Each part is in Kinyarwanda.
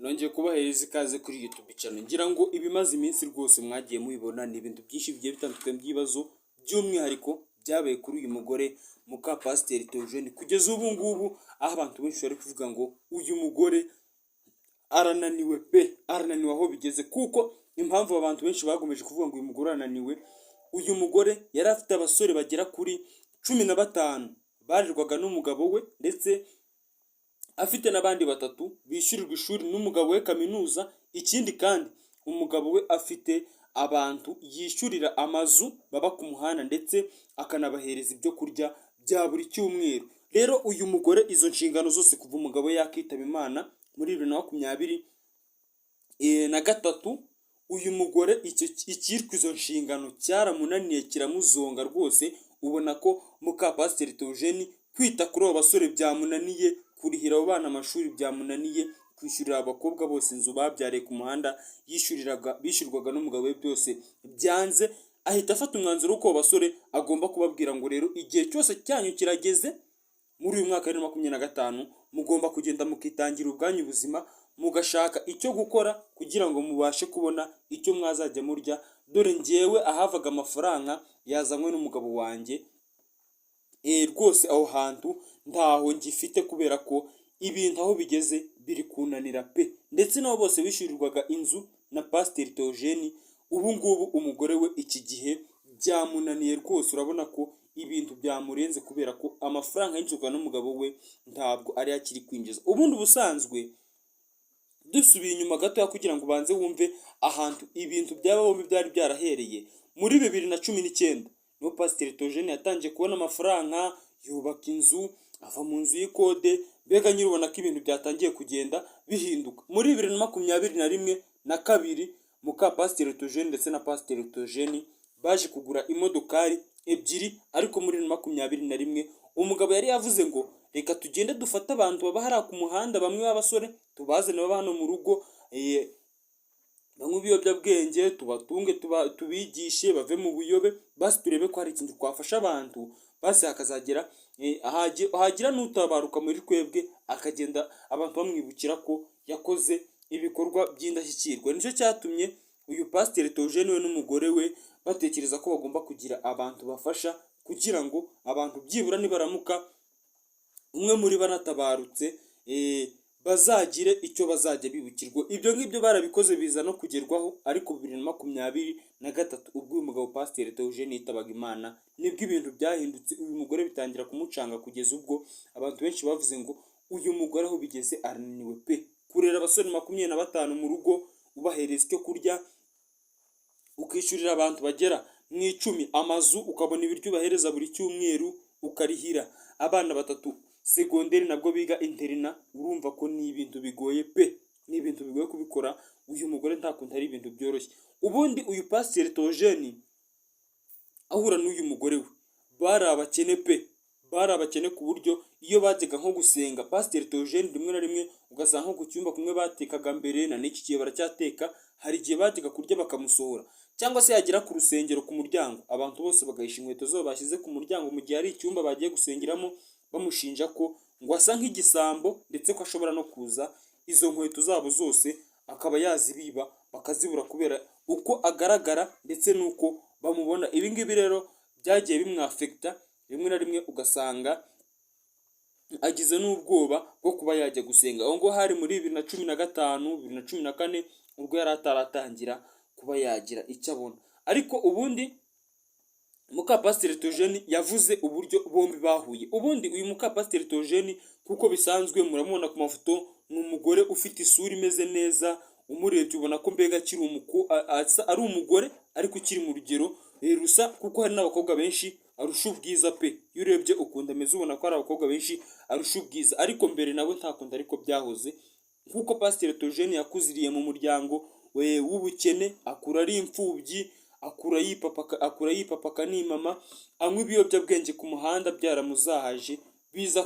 nongeye kubahereza ikaze kuri YouTube channel. Ngira ngo ibimaze iminsi rwose mwagiye mubibona ni ibintu byinshi bigiye bitandukanye by'ibibazo by'umwihariko byabaye kuri uyu mugore muka Pasiteri Theogene. Kugeza ubu ngubu aho abantu benshi bari kuvuga ngo uyu mugore arananiwe pe, arananiwe aho bigeze, kuko impamvu abantu benshi bagomeje kuvuga ngo uyu mugore arananiwe, uyu mugore yari afite abasore bagera kuri 15 barirwaga n'umugabo we, ndetse afite n'abandi batatu bishyurirwa ishuri n'umugabo we kaminuza. Ikindi kandi umugabo we afite abantu yishyurira amazu baba ku muhanda, ndetse akanabahereza ibyo kurya bya buri cyumweru. Rero uyu mugore izo nshingano zose kuva umugabo we yakitaba Imana muri 2023, uyu mugore ikitwa izo nshingano cyaramunaniye kiramuzonga rwose. Ubona ko muka Pasiteri Theogene kwita kuri abo basore byamunaniye, kurihira abo bana amashuri byamunaniye, kwishyurira abakobwa bose inzu babyariye ku muhanda bishyurwaga n'umugabo we byose byanze. Ahita afata umwanzuro ko abo basore agomba kubabwira ngo rero igihe cyose cyanyu kirageze, muri uyu mwaka wa 2025 mugomba kugenda mukitangira ubwanyu ubuzima, mugashaka icyo gukora kugira ngo mubashe kubona icyo mwazajya murya. Dore njyewe ahavaga amafaranga yazanywe n'umugabo wanjye, rwose aho hantu ntaho ngifite, kubera ko ibintu aho bigeze biri kunanira pe. Ndetse nabo bose bishyurirwaga inzu na Pasiteri Theogene, ubu ngubu umugore we iki gihe byamunaniye rwose. Urabona ko ibintu byamurenze, kubera ko amafaranga yinjizwa n'umugabo we ntabwo ari akiri kwinjiza. Ubundi ubusanzwe dusubiye inyuma gato kugira ngo ubanze wumve ahantu ibintu byaba bombi byari byarahereye, muri 2019 niho Pasiteri Theogene yatangiye kubona amafaranga, yubaka inzu, ava mu nzu y'ikode. Mbega nyirubona ko ibintu byatangiye kugenda bihinduka. Muri 2021 na 2 muka Pasiteri Theogene ndetse na Pasiteri Theogene baje kugura imodokari ebyiri. Ariko muri 2021 umugabo yari yavuze ngo reka tugende dufate abantu baba hari ku muhanda, bamwe b'abasore tubazane baba hano mu rugo, banywe ibiyobyabwenge, tubatunge, tubigishe bave mu buyobe, basi turebe ko hari ikintu twafasha abantu, basi hakazagera hagira n'utabaruka muri twebwe, akagenda abantu bamwibukira ko yakoze ibikorwa by'indashyikirwa. Nicyo cyatumye uyu Pasiteri Theogene we n'umugore we batekereza ko bagomba kugira abantu bafasha, kugira ngo abantu byibura nibaramuka umwe muri banatabarutse bazagire icyo bazajya bibukirwa. Ibyo ngibyo barabikoze biza no kugerwaho. Ariko 2023 ubwo uyu mugabo Pasiteri Theogene yitabaga Imana nibwo ibintu byahindutse. Uyu mugore bitangira kumucanga, kugeza ubwo abantu benshi bavuze ngo uyu mugore aho bigeze arananiwe pe. Kurera abasore 25 mu rugo, ubahereza icyo kurya, ukishyurira abantu bagera mu 10 amazu, ukabona ibiryo ubahereza buri cyumweru, ukarihira abana 3 segonderi nabwo biga interina. Urumva ko ni ibintu bigoye pe, ni ibintu bigoye kubikora. Uyu mugore nta kuntu ari ibintu byoroshye. Ubundi uyu Pasiteri Theogene ahura n'uyu mugore we bari abakene pe, bari abakene ku buryo iyo bajyaga nko gusenga Pasiteri Theogene rimwe na rimwe ugasanga nko ku cyumba kumwe batekaga mbere na n'iki gihe baracyateka, hari igihe bajyaga kurya bakamusohora, cyangwa se yagera ku rusengero ku muryango abantu bose bagahisha inkweto zabo bashyize ku muryango mu gihe ari icyumba bagiye gusengeramo, bamushinja ko ngo asa nk'igisambo, ndetse ko ashobora no kuza izo nkweto zabo zose akaba yazibiba bakazibura kubera uko agaragara ndetse n'uko bamubona. Ibi ngibi rero byagiye bimwafekita, rimwe na rimwe ugasanga agize n'ubwoba bwo kuba yajya gusenga. Aho ngo hari muri 2015 2014 ubwo yari ataratangira kuba yagira icyo abona. Ariko ubundi muka Pasiteri Theogene yavuze uburyo bombi bahuye. Ubundi uyu muka Pasiteri Theogene kuko bisanzwe muramubona ku mafoto, ni umugore ufite isura imeze neza, umurebye ubona ko mbega ari umugore ariko ukiri mu rugero rusa, kuko hari n'abakobwa benshi arusha ubwiza pe. Iyo urebye ukunda ameze ubona ko hari abakobwa benshi arusha ubwiza, ariko mbere nawe nta kundi ariko byahoze. Nkuko Pasiteri Theogene yakuziriye mu muryango w'ubukene, akura ari imfubyi, akura yipapa n'imama, anywa ibiyobyabwenge ku muhanda byaramuzahaje, biza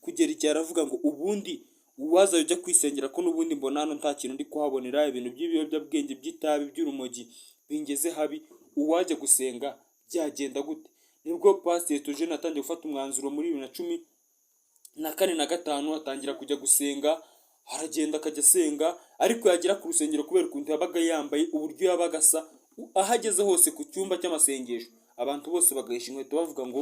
kugera igihe aravuga ngo ubundi uwaza ujya kwisengera ko n'ubundi mbona hano nta kintu ndi kuhabonera, ibintu by'ibiyobyabwenge by'itabi by'urumogi bingeze habi, uwajya gusenga byagenda gute? Nibwo Pasiteri Theogene atangiye gufata umwanzuro muri 2014 na 5 atangira kujya gusenga aragenda akajya asenga, ariko yagera ku rusengero kubera ukuntu yabaga yambaye, uburyo yabaga asa, aho ageze hose ku cyumba cy'amasengesho abantu bose bagahisha inkweto bavuga ngo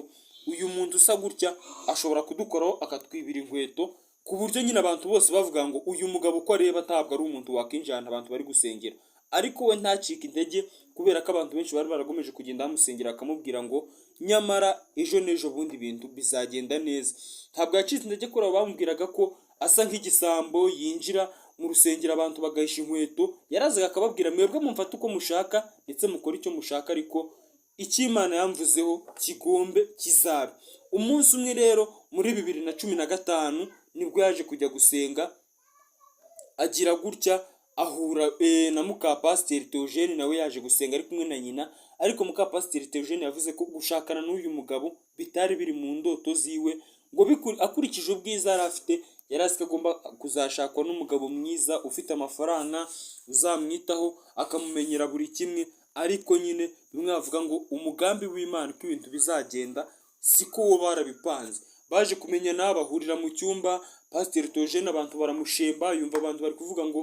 uyu muntu usa gutya ashobora kudukoraho akatwibira inkweto, ku buryo nyine abantu bose bavuga ngo uyu mugabo uko areba ntabwo ari umuntu wakinjira ahantu abantu bari gusengera. Ariko we ntacike intege kubera ko abantu benshi bari baragomeje kugenda bamusengera bakamubwira ngo nyamara ejo n'ejo bundi ibintu bizagenda neza. Ntabwo yacitse intege kuri abo bamubwiraga ko asa nk'igisambo yinjira mu rusengero abantu bagahisha inkweto, yarazaga akababwira mwebwe mumfate uko mushaka ndetse mukora icyo mushaka, ariko icyo Imana yamvuzeho kigombe kizabe. Umunsi umwe rero muri 2015 nibwo yaje kujya gusenga, agira gutya ahura na muka Pasiteri Theogene, nawe yaje gusenga ari kumwe na nyina, ariko muka Pasiteri Theogene yavuze ko gushakana n'uyu mugabo bitari biri mu ndoto ziwe, ngo akurikije ubwiza yari afite, yari azi ko agomba kuzashakwa n'umugabo mwiza ufite amafaranga uzamwitaho akamumenyera buri kimwe. Ariko nyine bimwe bavuga ngo umugambi w'Imana uko ibintu bizagenda siko wo barabipanze. Baje kumenyana bahurira mu cyumba, Pasiteri Theogene abantu baramushemba, yumva abantu bari kuvuga ngo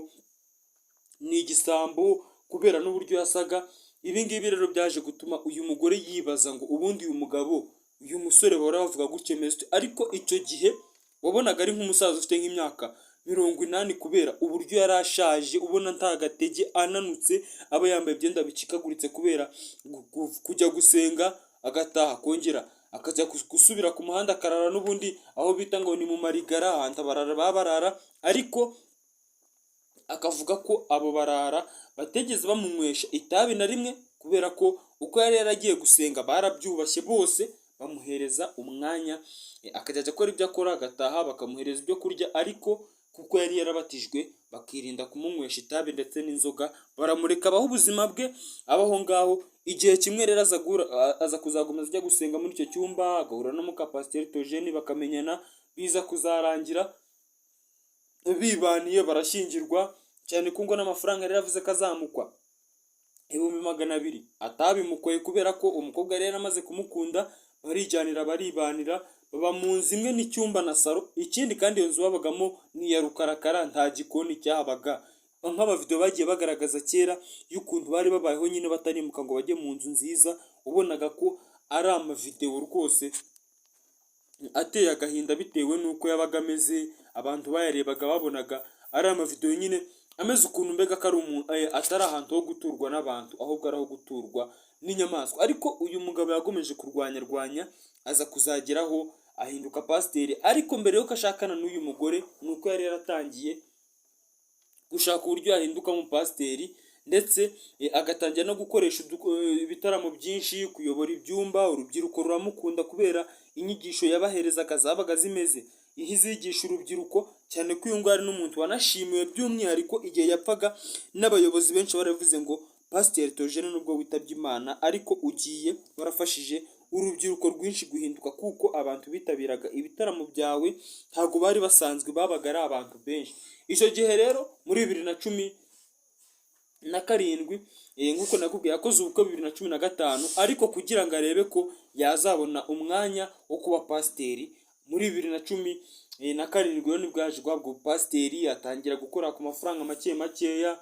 ni igisambo kubera n'uburyo yasaga. Ibi ngibi rero byaje gutuma uyu mugore yibaza ngo ubundi uyu mugabo, uyu musore bahora bavuga gutya meze, ariko icyo gihe wabonaga ari nk'umusaza ufite nk'imyaka 80 kubera uburyo yari ashaje, ubona nta gatege, ananutse, aba yambaye ibyenda bicikaguritse kubera kujya gusenga agataha kongera akajya gusubira ku muhanda akarara n'ubundi aho bita ngo ni mu marigara, ahantu barara, ariko akavuga ko abo barara bategeze bamunywesha itabi na rimwe, kubera ko uko yari yaragiye gusenga barabyubashye bose, bamuhereza umwanya akajya akora ibyo akora agataha, bakamuhereza ibyo kurya, ariko kuko yari yarabatijwe bakirinda kumunywesha itabi ndetse n'inzoga, baramureka abaho ubuzima bwe abaho ngaho. Igihe kimwe rero aza kuzakomeza ajya gusenga muri icyo cyumba, agahura na muka Pasiteri Theogene bakamenyana, biza kuzarangira bibaniye barashyingirwa, cyane ko ngo n'amafaranga yari yavuze ko azamukwa 200,000 atabimukoye kubera ko umukobwa yari yaramaze kumukunda, barijyanira baribanira, baba mu nzu imwe n'icyumba na salo. Ikindi kandi iyo nzu babagamo ni iya rukarakara, nta gikoni cyahabaga, nk'amavidewo bagiye bagaragaza kera y'ukuntu bari babayeho nyine batarimuka ngo bajye mu nzu nziza, ubonaga ko ari amavidewo rwose ateye agahinda bitewe n'uko yabaga ameze. Abantu bayarebaga babonaga ari amavidewo nyine ameze ukuntu mbega ko ari umuntu atari ahantu ho guturwa n'abantu, ahubwo ari aho guturwa n'inyamaswa. Ariko uyu mugabo yagomeje kurwanya aza kuzageraho ahinduka pasiteri, ariko mbere yuko ashakana n'uyu mugore nuko yari yaratangiye gushaka uburyo yahinduka mu pasiteri, ndetse agatangira no gukoresha ibitaramo byinshi, kuyobora ibyumba. Urubyiruko ruramukunda kubera inyigisho yabaherezaga zabaga zimeze izigisha urubyiruko, cyane ko uyu nguyu ari n'umuntu wanashimiwe by'umwihariko. Igihe yapfaga n'abayobozi benshi baravuze ngo Pasiteri Theogene nubwo witabye Imana ariko ugiye warafashije urubyiruko rwinshi guhinduka, kuko abantu bitabiraga ibitaramo byawe ntabwo bari basanzwe, babaga ari abantu benshi. Icyo gihe rero muri 2017 nk'uko nakubwiye yakoze ubukwe 2015, ariko kugira ngo arebe ko yazabona umwanya wo kuba pasiteri muri 2017 rero nibwo yaje guhabwa ubupasiteri, atangira gukora ku mafaranga makeya,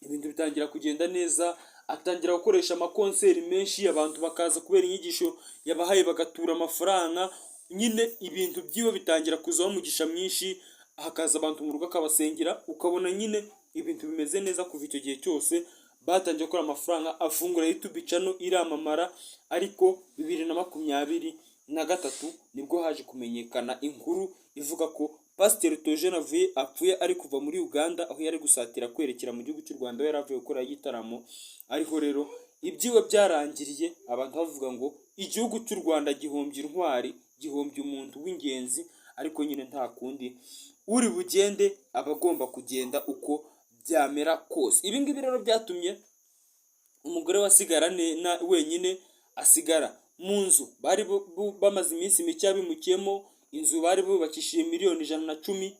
ibintu bitangira kugenda neza, atangira gukoresha amakonseri menshi, abantu bakaza kubera inyigisho yabahaye bagatura amafaranga, nyine ibintu byiwe bitangira kuzaho umugisha mwinshi, hakaza abantu mu rugo akabasengera, ukabona nyine ibintu bimeze neza. Kuva icyo gihe cyose batangiye gukora amafaranga, afungura YouTube channel iramamara. Ariko 2023 nibwo haje kumenyekana inkuru ivuga ko Pasiteri Theogene apfuye ari kuva muri Uganda, aho yari gusatira kwerekera mu gihugu cy'u Rwanda, yari avuye gukora igitaramo. Ariko rero ibyiwe byarangiriye, abantu bavuga ngo igihugu cy'u Rwanda gihombye intwari, gihombye umuntu w'ingenzi. Ariko nyine nta kundi, uri bugende aba agomba kugenda uko byamera kose. Ibi ngibi rero byatumye umugore wasigara wenyine asigara mu nzu bari bamaze iminsi mike bimukiyemo, inzu bari bubakishije $110,000,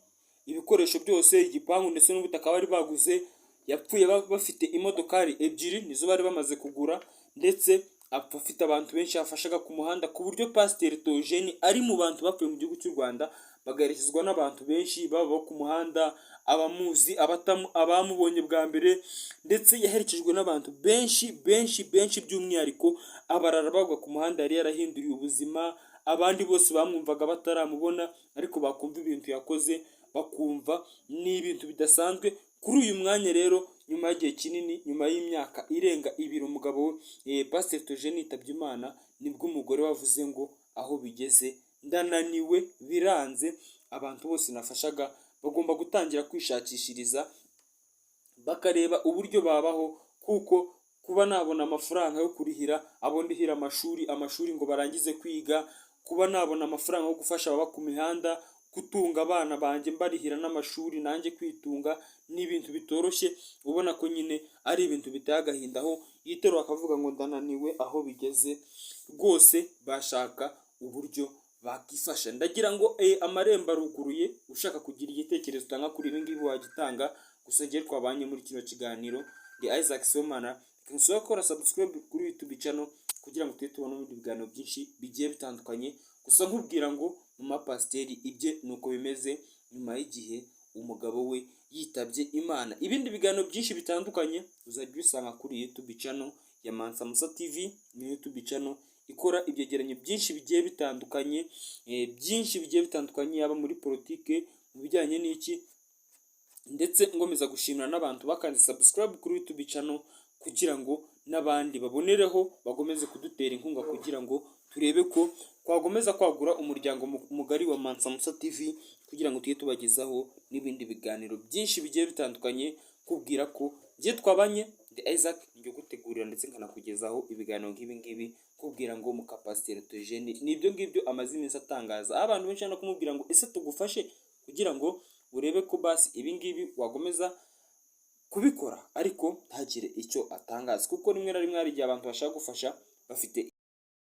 ibikoresho byose, igipangu ndetse n'ubutaka bari baguze. Yapfuye bafite imodokari 2 nizo bari bamaze kugura, ndetse afite abantu benshi yafashaga ku muhanda, ku buryo Pasiteri Theogene ari mu bantu bapfuye mu gihugu cy'u Rwanda bagaherekezwa n'abantu benshi baba bo ku muhanda, abamuzi, abamubonye bwa mbere, ndetse yaherekejwe n'abantu benshi benshi benshi, by'umwihariko abarara bagwa ku muhanda yari yarahinduriye ubuzima, abandi bose bamwumvaga bataramubona ariko bakumva ibintu yakoze bakumva ni ibintu bidasanzwe. Kuri uyu mwanya rero, nyuma y'igihe kinini, nyuma y'imyaka irenga 2 umugabo we Pasiteri Theogene yitabye Imana, nibwo umugore wavuze ngo aho bigeze ndananiwe, biranze, abantu bose nafashaga bagomba gutangira kwishakishiriza bakareba uburyo babaho, kuko kuba nabona amafaranga yo kurihira abo ndihira amashuri ngo barangize kwiga, kuba nabona amafaranga yo gufasha ababa ku mihanda, gutunga abana banjye mbarihira n'amashuri, nanjye kwitunga, ni ibintu bitoroshye. ubona ko nyine ari ibintu biteye agahinda, aho yiterura akavuga ngo ndananiwe, aho bigeze rwose bashaka uburyo bakifasha. Ndagira ngo amarembo aruguruye, ushaka kugira igitekerezo utanga kuri ibi ngibi wagitanga. Gusa ngiye twabanye muri kino kiganiro, ndi Isaac Sibomana, nsaba gukora subscribe kuri YouTube channel kugira ngo tujye tubona ibindi biganiro byinshi bigiye bitandukanye. Gusa nkubwira ngo mu mapasiteri ibye nuko bimeze nyuma y'igihe umugabo we yitabye Imana. Ibindi biganiro byinshi bitandukanye uzajya ubisanga kuri YouTube channel ya Mansa Musa TV, ni YouTube channel ikora ibyegeranyo byinshi bigiye bitandukanye, yaba muri politike, mu bijyanye n'iki, ndetse ngomeza gushimira n'abantu bakanze subscribe kuri YouTube channel kugira ngo n'abandi babonereho bagomeze kudutera inkunga, kugira ngo turebe ko twagomeza kwagura umuryango mugari wa Mansa Musa TV, kugira ngo tujye tubagezaho n'ibindi biganiro byinshi bigiye bitandukanye. Kubwira ko ngiye twabanye ndi Isaac, njye gutegurira ndetse nkanakugezaho ibiganiro nk'ibi ngibi, kubwira ngo Pasiteri Theogene nibyo ngibyo amaze iminsi atangaza, abantu benshi no kumubwira ngo ese tugufashe kugira ngo urebe ko basi ibi ngibi wagomeza kubikora, ariko ntagire icyo atangaza, kuko rimwe na rimwe hari igihe abantu bashaka gufasha bafite